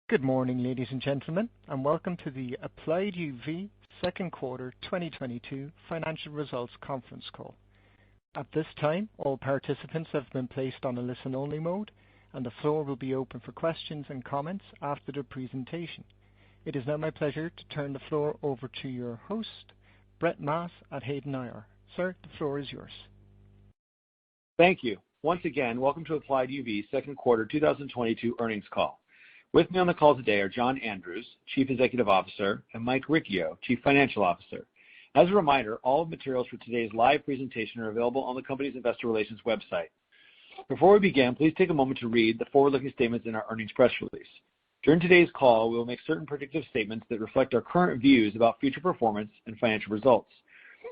Good morning, ladies and gentlemen, and welcome to the Applied UV second quarter 2022 financial results conference call. At this time, all participants have been placed on a listen-only mode, and the floor will be open for questions and comments after the presentation. It is now my pleasure to turn the floor over to your host, Brett Maas at Hayden IR. Sir, the floor is yours. Thank you. Once again, welcome to Applied UV second quarter 2022 earnings call. With me on the call today are John Andrews, Chief Executive Officer, and Mike Riccio, Chief Financial Officer. As a reminder, all materials for today's live presentation are available on the company's investor relations website. Before we begin, please take a moment to read the forward-looking statements in our earnings press release. During today's call, we will make certain predictive statements that reflect our current views about future performance and financial results.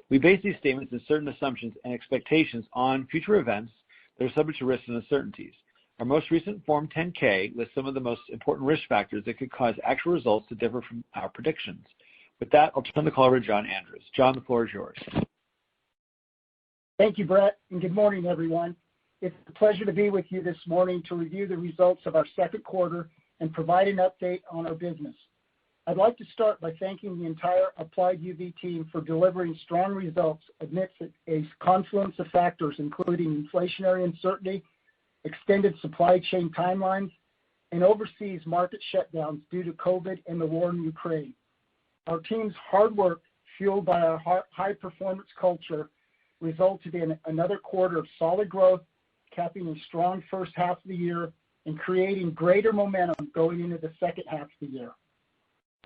We base these statements on certain assumptions and expectations on future events that are subject to risks and uncertainties. Our most recent Form 10-K lists some of the most important risk factors that could cause actual results to differ from our predictions. With that, I'll turn the call over to John Andrews. John, the floor is yours. Thank you, Brett, and good morning, everyone. It's a pleasure to be with you this morning to review the results of our second quarter and provide an update on our business. I'd like to start by thanking the entire Applied UV team for delivering strong results amidst a confluence of factors, including inflationary uncertainty, extended supply chain timelines, and overseas market shutdowns due to COVID and the war in Ukraine. Our team's hard work, fueled by our high-performance culture, resulted in another quarter of solid growth, capping a strong first half of the year and creating greater momentum going into the second half of the year.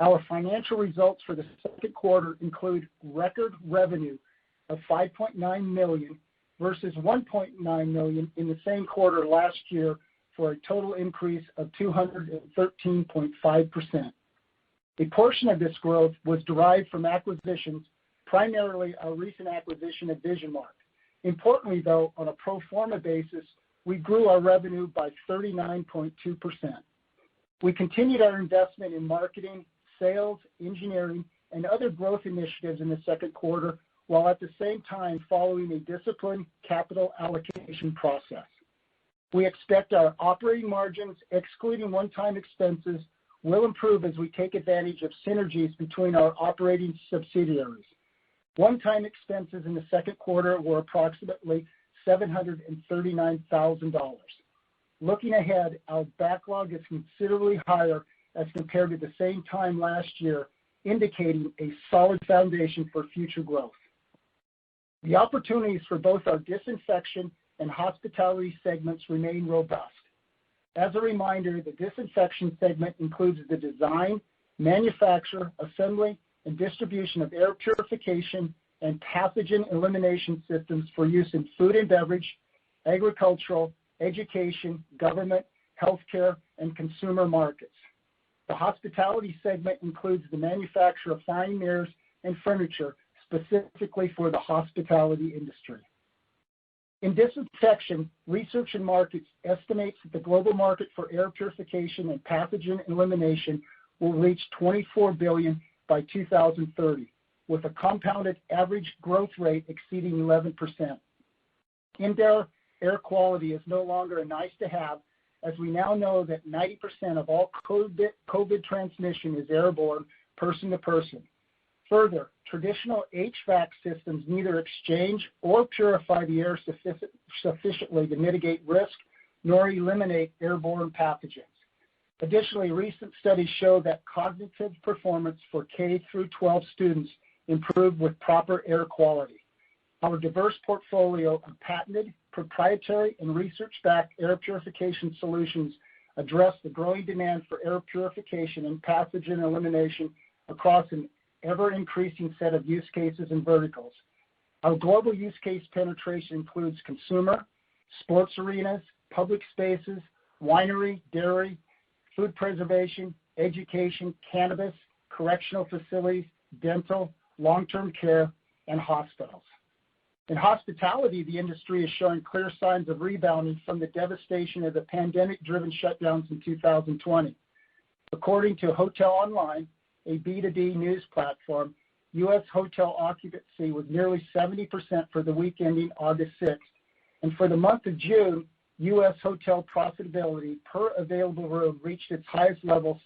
Our financial results for the second quarter include record revenue of $5.9 million versus $1.9 million in the same quarter last year, for a total increase of 213.5%. A portion of this growth was derived from acquisitions, primarily our recent acquisition of VisionMark. Importantly, though, on a pro forma basis, we grew our revenue by 39.2%. We continued our investment in marketing, sales, engineering, and other growth initiatives in the second quarter, while at the same time following a disciplined capital allocation process. We expect our operating margins, excluding one-time expenses, will improve as we take advantage of synergies between our operating subsidiaries. One-time expenses in the second quarter were approximately $739,000. Looking ahead, our backlog is considerably higher as compared to the same time last year, indicating a solid foundation for future growth. The opportunities for both our disinfection and hospitality segments remain robust. As a reminder, the disinfection segment includes the design, manufacture, assembly, and distribution of air purification and pathogen elimination systems for use in food and beverage, agricultural, education, government, healthcare, and consumer markets. The hospitality segment includes the manufacture of fine mirrors and furniture specifically for the hospitality industry. In disinfection, Research and Markets estimates that the global market for air purification and pathogen elimination will reach $24 billion by 2030, with a compounded average growth rate exceeding 11%. Indoor air quality is no longer a nice-to-have, as we now know that 90% of all COVID transmission is airborne, person to person. Further, traditional HVAC systems neither exchange or purify the air sufficiently to mitigate risk nor eliminate airborne pathogens. Additionally, recent studies show that cognitive performance for K through 12 students improved with proper air quality. Our diverse portfolio of patented, proprietary, and research-backed air purification solutions address the growing demand for air purification and pathogen elimination across an ever-increasing set of use cases and verticals. Our global use case penetration includes consumer, sports arenas, public spaces, winery, dairy, food preservation, education, cannabis, correctional facilities, dental, long-term care, and hospitals. In hospitality, the industry is showing clear signs of rebounding from the devastation of the pandemic-driven shutdowns in 2020. According to Hotel Online, a B2B news platform, U.S. hotel occupancy was nearly 70% for the week ending August 6th, and for the month of June, U.S. hotel profitability per available room reached its highest level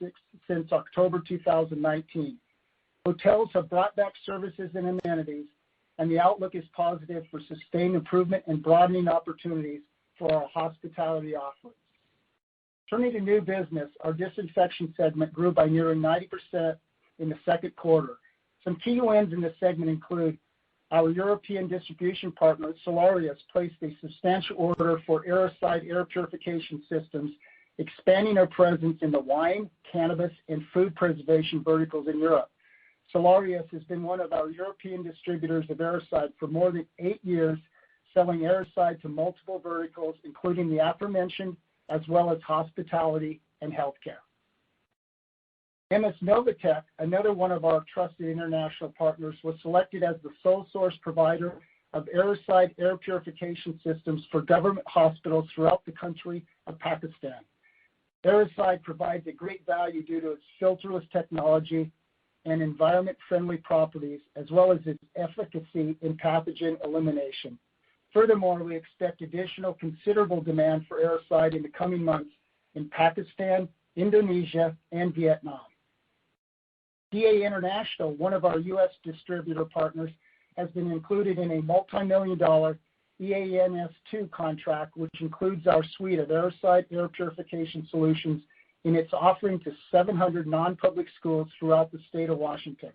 since October 2019. Hotels have brought back services and amenities, and the outlook is positive for sustained improvement and broadening opportunities for our hospitality offerings. Turning to new business, our disinfection segment grew by nearly 90% in the second quarter. Some key wins in this segment include our European distribution partner, Solarius, placed a substantial order for Airocide air purification systems, expanding our presence in the wine, cannabis, and food preservation verticals in Europe. Solarius has been one of our European distributors of Airocide for more than 8 years, selling Airocide to multiple verticals, including the aforementioned, as well as hospitality and healthcare. MS Novatech, another one of our trusted international partners, was selected as the sole source provider of Airocide air purification systems for government hospitals throughout the country of Pakistan. Airocide provides a great value due to its filterless technology and environment-friendly properties, as well as its efficacy in pathogen elimination. Furthermore, we expect additional considerable demand for Airocide in the coming months in Pakistan, Indonesia, and Vietnam. DA International, one of our U.S. distributor partners, has been included in a multi-million-dollar EANS2 contract, which includes our suite of Airocide air purification solutions in its offering to 700 non-public schools throughout the state of Washington.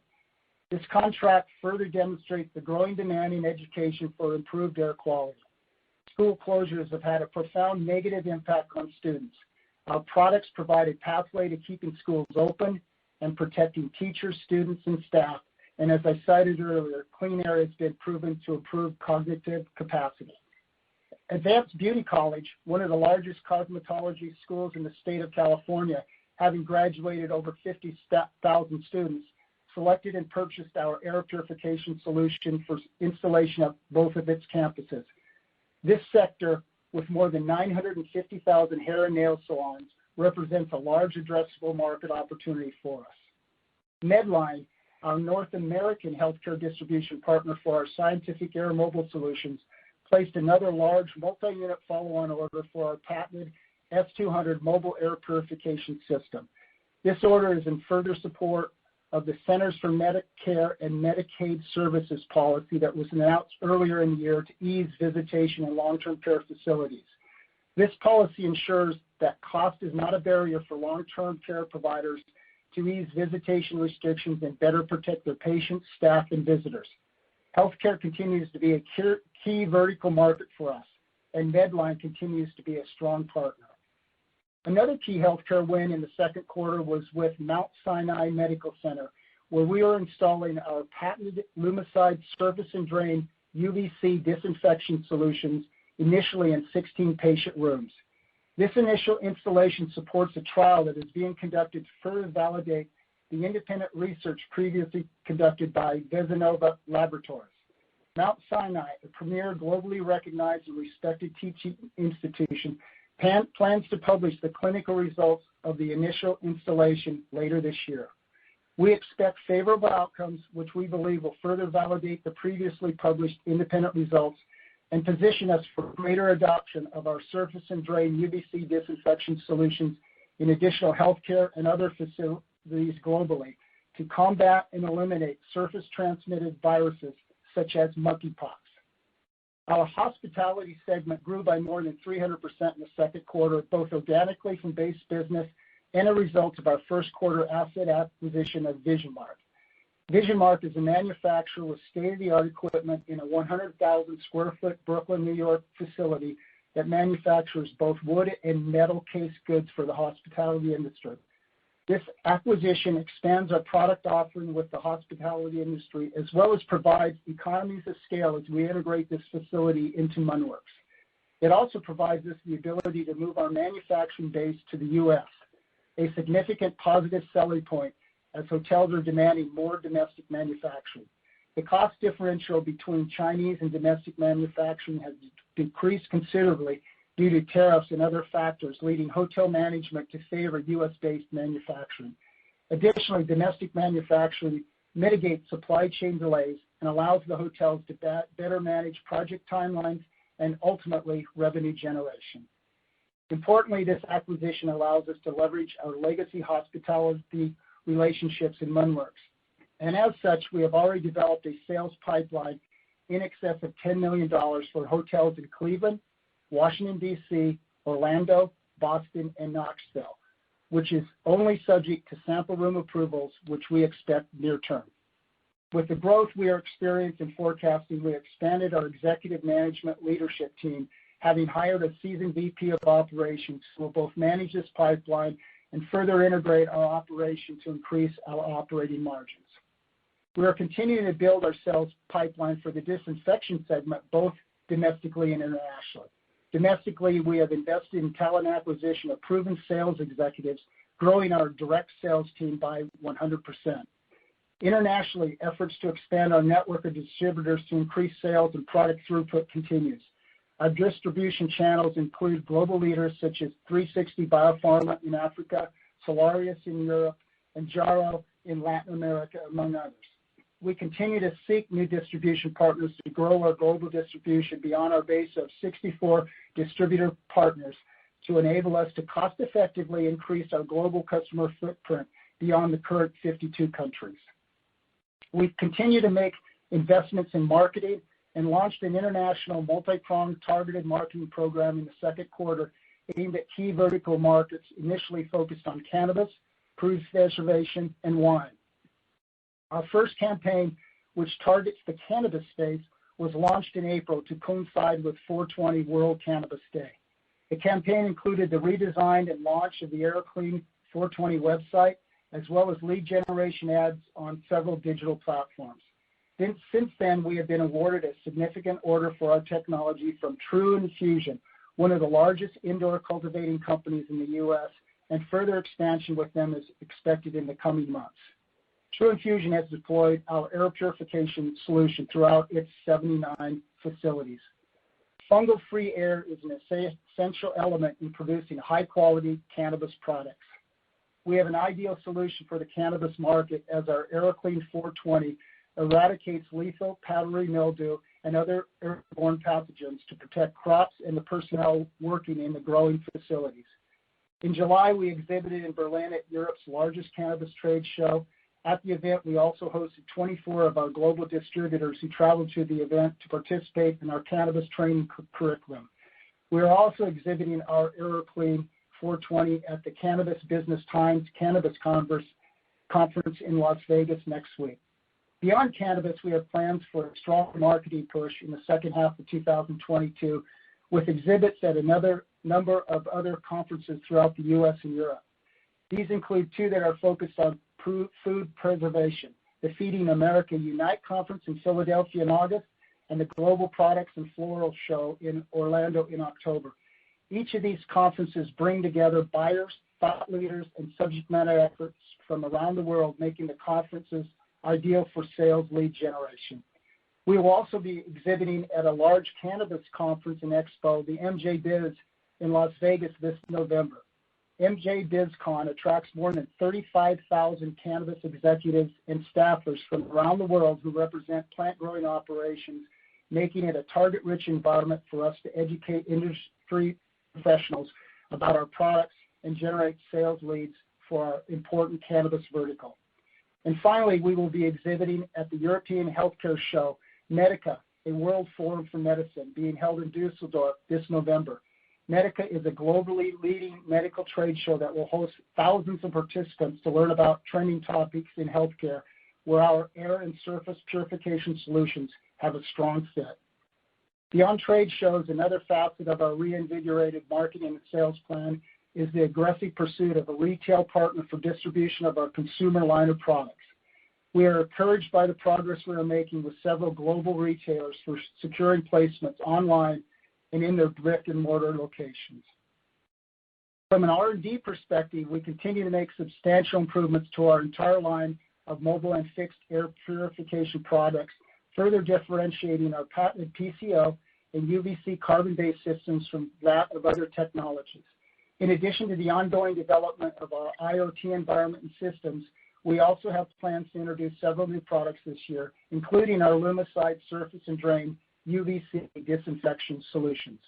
This contract further demonstrates the growing demand in education for improved air quality. School closures have had a profound negative impact on students. Our products provide a pathway to keeping schools open and protecting teachers, students, and staff. And as I cited earlier, clean air has been proven to improve cognitive capacity. Advanced Beauty College, one of the largest cosmetology schools in the state of California, having graduated over 50,000 students, selected and purchased our air purification solution for installation at both of its campuses. This sector, with more than 950,000 hair and nail salons, represents a large addressable market opportunity for us. Medline, our North American healthcare distribution partner for our scientific air mobile solutions, placed another large multi-unit follow-on order for our patented S200 mobile air purification system. This order is in further support of the Centers for Medicare and Medicaid Services policy that was announced earlier in the year to ease visitation in long-term care facilities. This policy ensures that cost is not a barrier for long-term care providers to ease visitation restrictions and better protect their patients, staff, and visitors. Healthcare continues to be a key vertical market for us, and Medline continues to be a strong partner. Another key healthcare win in the second quarter was with Mount Sinai Medical Center, where we are installing our patented Lumicide surface and drain UVC disinfection solutions initially in 16 patient rooms. This initial installation supports a trial that is being conducted to further validate the independent research previously conducted by Vesanova Laboratories. Mount Sinai, a premier globally recognized and respected teaching institution, plans to publish the clinical results of the initial installation later this year. We expect favorable outcomes, which we believe will further validate the previously published independent results and position us for greater adoption of our surface and drain UVC disinfection solutions in additional healthcare and other facilities globally to combat and eliminate surface-transmitted viruses such as monkeypox. Our hospitality segment grew by more than 300% in the second quarter, both organically from base business and a result of our first quarter asset acquisition of VisionMark. VisionMark is a manufacturer with state-of-the-art equipment in a 100,000 square foot Brooklyn, New York facility that manufactures both wood and metal case goods for the hospitality industry. This acquisition expands our product offering with the hospitality industry, as well as provides economies of scale as we integrate this facility into Munworks. It also provides us the ability to move our manufacturing base to the U.S., a significant positive selling point as hotels are demanding more domestic manufacturing. The cost differential between Chinese and domestic manufacturing has decreased considerably due to tariffs and other factors, leading hotel management to favor U.S.-based manufacturing. Additionally, domestic manufacturing mitigates supply chain delays and allows the hotels to better manage project timelines and ultimately revenue generation. Importantly, this acquisition allows us to leverage our legacy hospitality relationships in MunnWorks. And as such, we have already developed a sales pipeline in excess of $10 million for hotels in Cleveland, Washington, D.C., Orlando, Boston, and Knoxville, which is only subject to sample room approvals, which we expect near term. With the growth we are experiencing and forecasting, we expanded our executive management leadership team, having hired a seasoned VP of operations who will both manage this pipeline and further integrate our operation to increase our operating margins. We are continuing to build our sales pipeline for the disinfection segment, both domestically and internationally. Domestically, we have invested in talent acquisition of proven sales executives, growing our direct sales team by 100%. Internationally, efforts to expand our network of distributors to increase sales and product throughput continues. Our distribution channels include global leaders such as 360 Biopharma in Africa, Solarius in Europe, and Jaro in Latin America, among others. We continue to seek new distribution partners to grow our global distribution beyond our base of 64 distributor partners to enable us to cost-effectively increase our global customer footprint beyond the current 52 countries. We continue to make investments in marketing and launched an international multi-pronged targeted marketing program in the second quarter aimed at key vertical markets initially focused on cannabis, preservation, and wine. Our first campaign, which targets the cannabis space, was launched in April to coincide with 420 World Cannabis Day. The campaign included the redesigned and launch of the AeroClean 420 website, as well as lead generation ads on several digital platforms. Since then, we have been awarded a significant order for our technology from True Infusion, one of the largest indoor cultivating companies in the U.S., and further expansion with them is expected in the coming months. True Infusion has deployed our air purification solution throughout its 79 facilities. Fungal-free air is an essential element in producing high-quality cannabis products. We have an ideal solution for the cannabis market as our AeroClean 420 eradicates lethal powdery mildew and other airborne pathogens to protect crops and the personnel working in the growing facilities. In July, we exhibited in Berlin at Europe's largest cannabis trade show. At the event, we also hosted 24 of our global distributors who traveled to the event to participate in our cannabis training curriculum. We are also exhibiting our AeroClean 420 at the Cannabis Business Times Cannabis Conference in Las Vegas next week. Beyond cannabis, we have plans for a strong marketing push in the second half of 2022 with exhibits at another number of other conferences throughout the U.S. and Europe. These include two that are focused on food preservation, the Feeding America Unite Conference in Philadelphia in August, and the Global Products and Floral Show in Orlando in October. Each of these conferences bring together buyers, thought leaders, and subject matter experts from around the world, making the conferences ideal for sales lead generation. We will also be exhibiting at a large cannabis conference and expo, the MJ Biz, in Las Vegas this November. MJ BizCon attracts more than 35,000 cannabis executives and staffers from around the world who represent plant-growing operations, making it a target-rich environment for us to educate industry professionals about our products and generate sales leads for our important cannabis vertical. And finally, we will be exhibiting at the European Healthcare Show, Medica, a World Forum for Medicine, being held in Dusseldorf this November. Medica is a globally leading medical trade show that will host thousands of participants to learn about trending topics in healthcare, where our air and surface purification solutions have a strong fit. Beyond trade shows, another facet of our reinvigorated marketing and sales plan is the aggressive pursuit of a retail partner for distribution of our consumer line of products. We are encouraged by the progress we are making with several global retailers for securing placements online and in their brick-and-mortar locations. From an R&D perspective, we continue to make substantial improvements to our entire line of mobile and fixed air purification products, further differentiating our patented PCO and UVC carbon-based systems from that of other technologies. In addition to the ongoing development of our IoT environment and systems, we also have plans to introduce several new products this year, including our Lumicide surface and drain UVC disinfection solutions.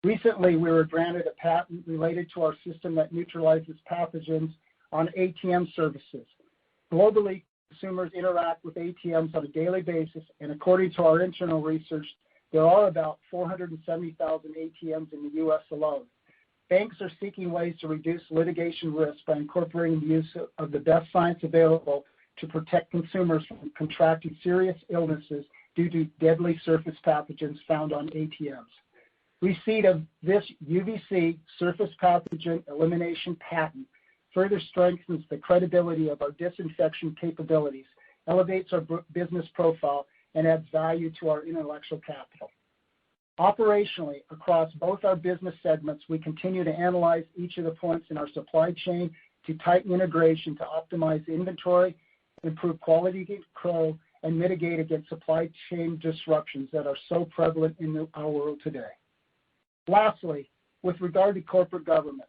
Recently, we were granted a patent related to our system that neutralizes pathogens on ATM services. Globally, consumers interact with ATMs on a daily basis, and according to our internal research, there are about 470,000 ATMs in the U.S. alone. Banks are seeking ways to reduce litigation risk by incorporating the use of the best science available to protect consumers from contracting serious illnesses due to deadly surface pathogens found on ATMs. Receipt of this UVC surface pathogen elimination patent further strengthens the credibility of our disinfection capabilities, elevates our business profile, and adds value to our intellectual capital. Operationally, across both our business segments, we continue to analyze each of the points in our supply chain to tighten integration to optimize inventory, improve quality control, and mitigate against supply chain disruptions that are so prevalent in our world today. Lastly, with regard to corporate governance,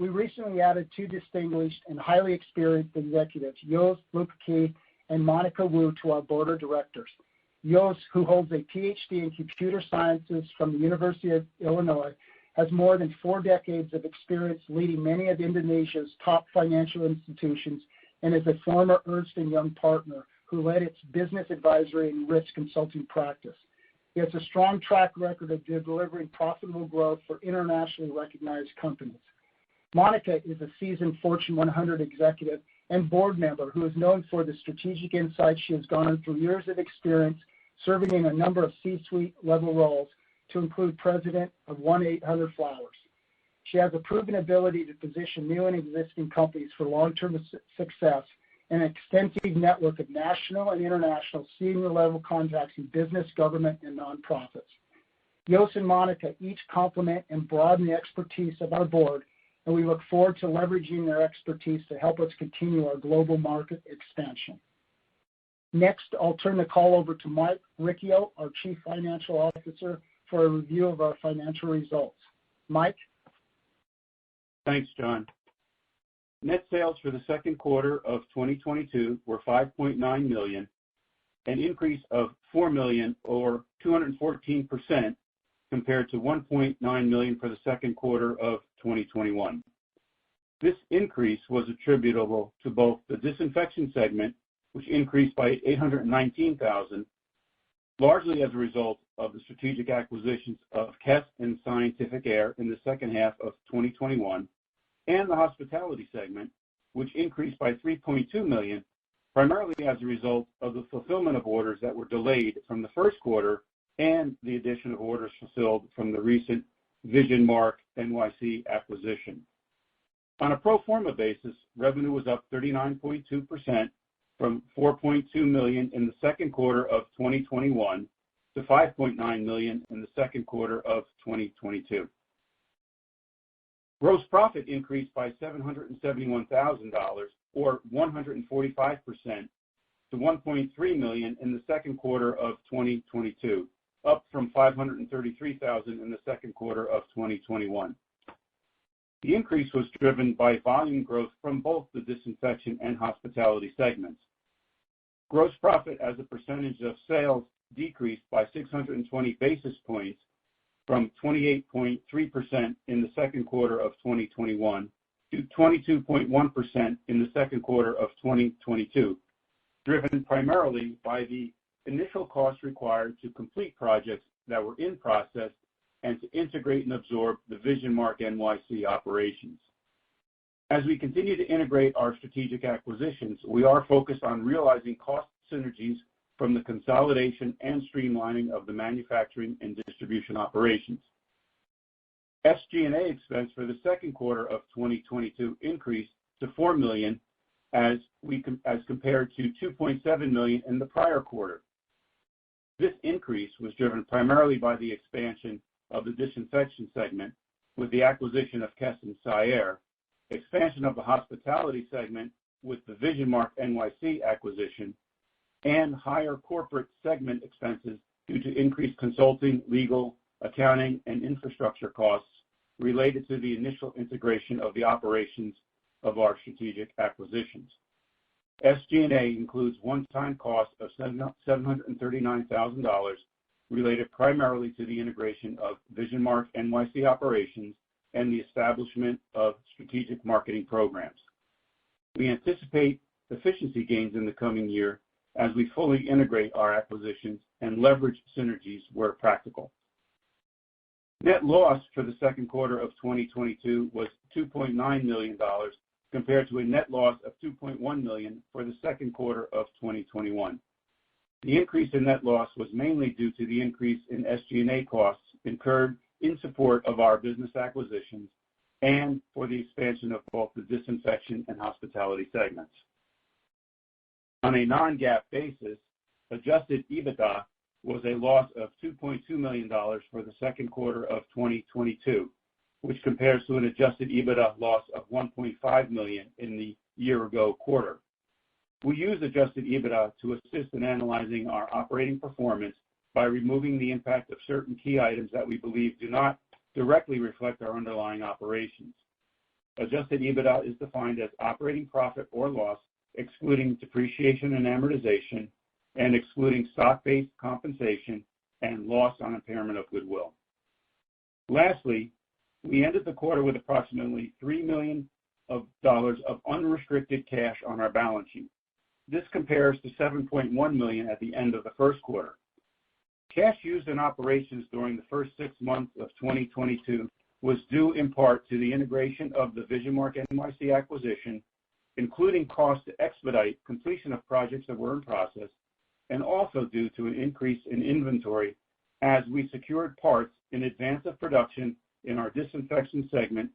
we recently added two distinguished and highly experienced executives, Jos Luukki and Monica Wu, to our board of directors. Jos, who holds a PhD in computer sciences from the University of Illinois, has more than 4 decades of experience leading many of Indonesia's top financial institutions and is a former Ernst & Young partner who led its business advisory and risk consulting practice. He has a strong track record of delivering profitable growth for internationally recognized companies. Monica is a seasoned Fortune 100 executive and board member who is known for the strategic insights she has garnered through years of experience serving in a number of C-suite level roles, to include president of 1-800-Flowers. She has a proven ability to position new and existing companies for long-term success and an extensive network of national and international senior level contacts in business, government, and nonprofits. Jos and Monica each complement and broaden the expertise of our board, and we look forward to leveraging their expertise to help us continue our global market expansion. Next, I'll turn the call over to Mike Riccio, our Chief Financial Officer, for a review of our financial results. Mike? Thanks, John. Net sales for the second quarter of 2022 were $5.9 million, an increase of $4 million or 214% compared to $1.9 million for the second quarter of 2021. This increase was attributable to both the disinfection segment, which increased by $819,000, largely as a result of the strategic acquisitions of KES and Scientific Air in the second half of 2021, and the hospitality segment, which increased by $3.2 million, primarily as a result of the fulfillment of orders that were delayed from the first quarter and the addition of orders fulfilled from the recent Vision Mark NYC acquisition. On a pro forma basis, revenue was up 39.2% from $4.2 million in the second quarter of 2021 to $5.9 million in the second quarter of 2022. Gross profit increased by $771,000 or 145% to $1.3 million in the second quarter of 2022, up from $533,000 in the second quarter of 2021. The increase was driven by volume growth from both the disinfection and hospitality segments. Gross profit as a percentage of sales decreased by 620 basis points from 28.3% in the second quarter of 2021 to 22.1% in the second quarter of 2022, driven primarily by the initial costs required to complete projects that were in process and to integrate and absorb the Vision Mark NYC operations. As we continue to integrate our strategic acquisitions, we are focused on realizing cost synergies from the consolidation and streamlining of the manufacturing and distribution operations. SG&A expense for the second quarter of 2022 increased to $4 million as compared to $2.7 million in the prior quarter. This increase was driven primarily by the expansion of the disinfection segment with the acquisition of KES and Sci-Air, expansion of the hospitality segment with the Vision Mark NYC acquisition, and higher corporate segment expenses due to increased consulting, legal, accounting, and infrastructure costs related to the initial integration of the operations of our strategic acquisitions. SG&A includes one-time cost of $739,000 related primarily to the integration of VisionMark NYC operations and the establishment of strategic marketing programs. We anticipate efficiency gains in the coming year as we fully integrate our acquisitions and leverage synergies where practical. Net loss for the second quarter of 2022 was $2.9 million compared to a net loss of $2.1 million for the second quarter of 2021. The increase in net loss was mainly due to the increase in SG&A costs incurred in support of our business acquisitions and for the expansion of both the disinfection and hospitality segments. On a non-GAAP basis, adjusted EBITDA was a loss of $2.2 million for the second quarter of 2022, which compares to an adjusted EBITDA loss of $1.5 million in the year-ago quarter. We use adjusted EBITDA to assist in analyzing our operating performance by removing the impact of certain key items that we believe do not directly reflect our underlying operations. Adjusted EBITDA is defined as operating profit or loss, excluding depreciation and amortization, and excluding stock-based compensation and loss on impairment of goodwill. Lastly, we ended the quarter with approximately $3 million of unrestricted cash on our balance sheet. This compares to $7.1 million at the end of the first quarter. Cash used in operations during the first 6 months of 2022 was due in part to the integration of the VisionMark NYC acquisition, including costs to expedite completion of projects that were in process, and also due to an increase in inventory as we secured parts in advance of production in our disinfection segment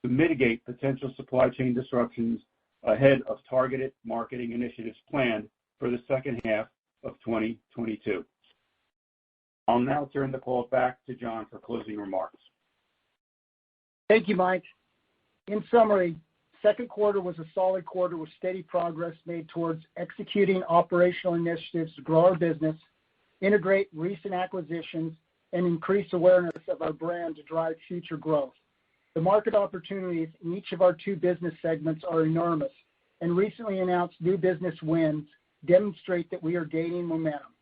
to mitigate potential supply chain disruptions ahead of targeted marketing initiatives planned for the second half of 2022. I'll now turn the call back to John for closing remarks. Thank you, Mike. In summary, second quarter was a solid quarter with steady progress made towards executing operational initiatives to grow our business, integrate recent acquisitions, and increase awareness of our brand to drive future growth. The market opportunities in each of our 2 business segments are enormous, and recently announced new business wins demonstrate that we are gaining momentum.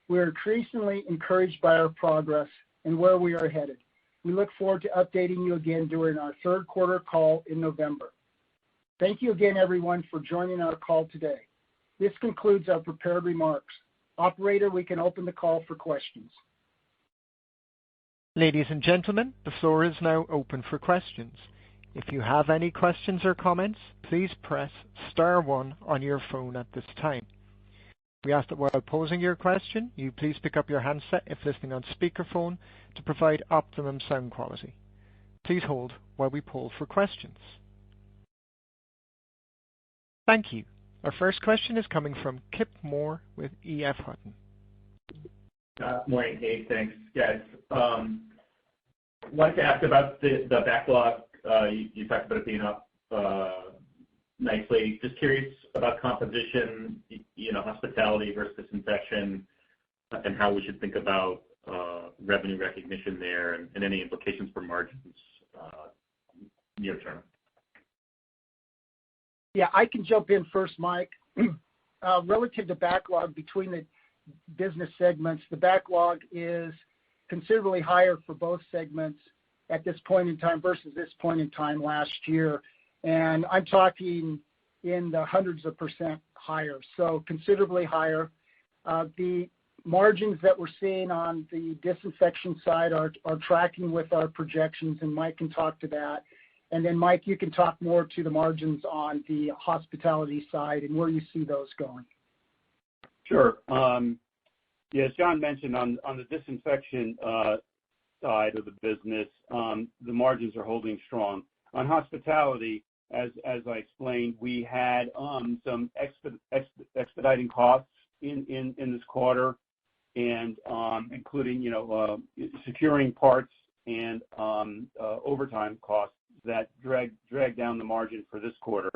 We are increasingly encouraged by our progress and where we are headed. We look forward to updating you again during our third quarter call in November. Thank you again, everyone, for joining our call today. This concludes our prepared remarks. Operator, we can open the call for questions. Ladies and gentlemen, the floor is now open for questions. If you have any questions or comments, please press star one on your phone at this time. We ask that while posing your question, you please pick up your handset if listening on speakerphone to provide optimum sound quality. Please hold while we poll for questions. Thank you. Our first question is coming from Kip Moore with EF Hutton. Morning, Dave. Thanks, guys. Wanted to ask about the backlog. You talked about it being up nicely. Just curious about composition, hospitality versus disinfection, and how we should think about revenue recognition there and any implications for margins near term. Yeah, I can jump in first, Mike. Relative to backlog between the business segments, the backlog is considerably higher for both segments at this point in time versus this point in time last year. And I'm talking in the hundreds of % higher, so considerably higher. The margins that we're seeing on the disinfection side are tracking with our projections, and Mike can talk to that. And then, Mike, you can talk more to the margins on the hospitality side and where you see those going. Sure. As John mentioned, on the disinfection side of the business, the margins are holding strong. On hospitality, as I explained, we had some expediting costs in this quarter, and including securing parts and overtime costs that drag down the margin for this quarter.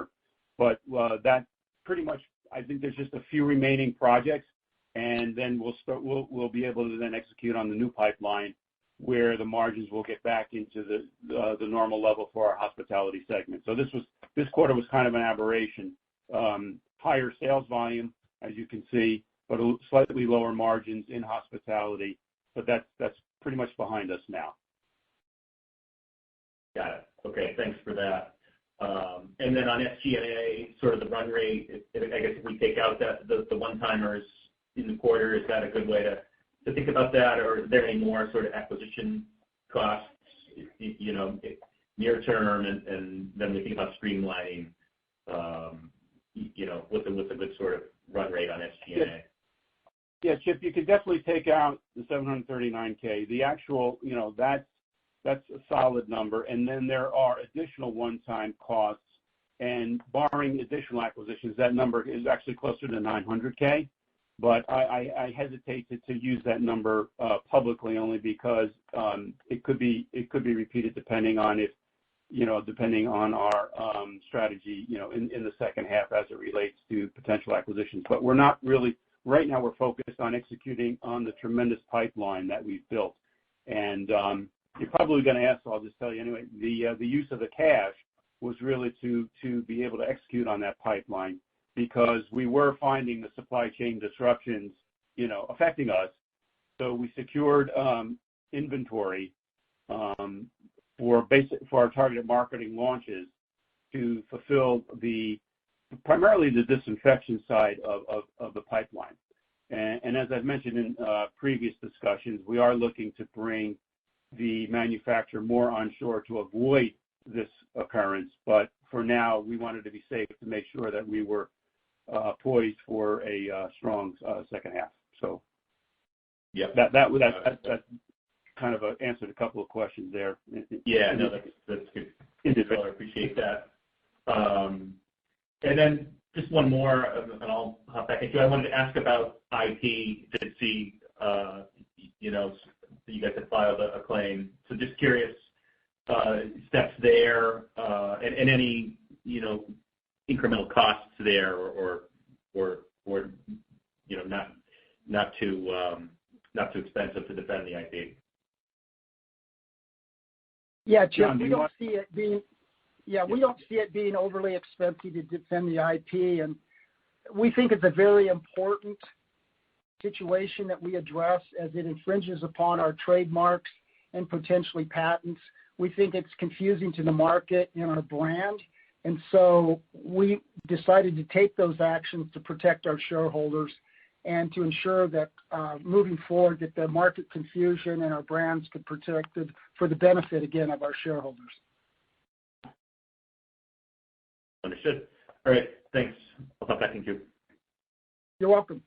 But that pretty much, I think there's just a few remaining projects, and then we'll be able to then execute on the new pipeline where the margins will get back into the normal level for our hospitality segment. So this quarter was kind of an aberration. Higher sales volume, as you can see, but slightly lower margins in hospitality. but that's pretty much behind us now. Got it. Okay, thanks for that. And then on SG&A, sort of the run rate, I guess if we take out the one-timers in the quarter, is that a good way to think about that, or is there any more sort of acquisition costs, near term, and then we think about streamlining, what's a good sort of run rate on SG&A? Yeah, Chip, you could definitely take out the $739K. The actual, that's a solid number, and then there are additional one-time costs, and barring additional acquisitions, that number is actually closer to $900K. But I hesitate to use that number publicly, only because it could be repeated depending on our strategy, in the second half as it relates to potential acquisitions. But we're not really right now. We're focused on executing on the tremendous pipeline that we've built, and you're probably going to ask, so I'll just tell you anyway. The use of the cash was really to be able to execute on that pipeline, because we were finding the supply chain disruptions, affecting us. So we secured inventory for our targeted marketing launches to fulfill primarily the disinfection side of the pipeline. And as I've mentioned in previous discussions, we are looking to bring the manufacturer more onshore to avoid this occurrence. But for now, we wanted to be safe to make sure that we were poised for a strong second half. So yeah, that kind of answered a couple of questions there. Yeah, no, that's good. I appreciate that. And then just one more, and I'll hop back into it. I wanted to ask about IP. Did see, you guys had filed a claim. So just curious, steps there, and any, incremental costs there, or not too expensive to defend the IP. Yeah, Chip, John, we don't see it being overly expensive to defend the IP, and we think it's a very important situation that we address, as it infringes upon our trademarks and potentially patents. We think it's confusing to the market and our brand, and so we decided to take those actions to protect our shareholders and to ensure that moving forward, that the market confusion and our brands get protected for the benefit, again, of our shareholders. Understood. All right, thanks. I'll hop back in queue. You're welcome.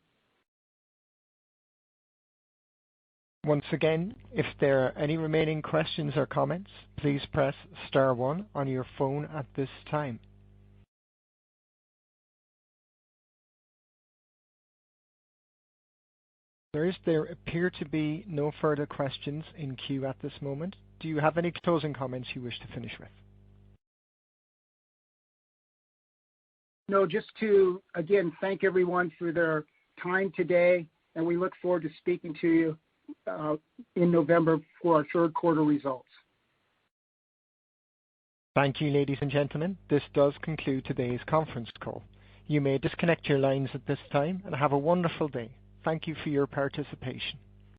Once again, if there are any remaining questions or comments, please press star 1 on your phone at this time. There appear to be no further questions in queue at this moment. Do you have any closing comments you wish to finish with? No, just to, again, thank everyone for their time today, and we look forward to speaking to you in November for our third quarter results. Thank you, ladies and gentlemen. This does conclude today's conference call. You may disconnect your lines at this time and have a wonderful day. Thank you for your participation.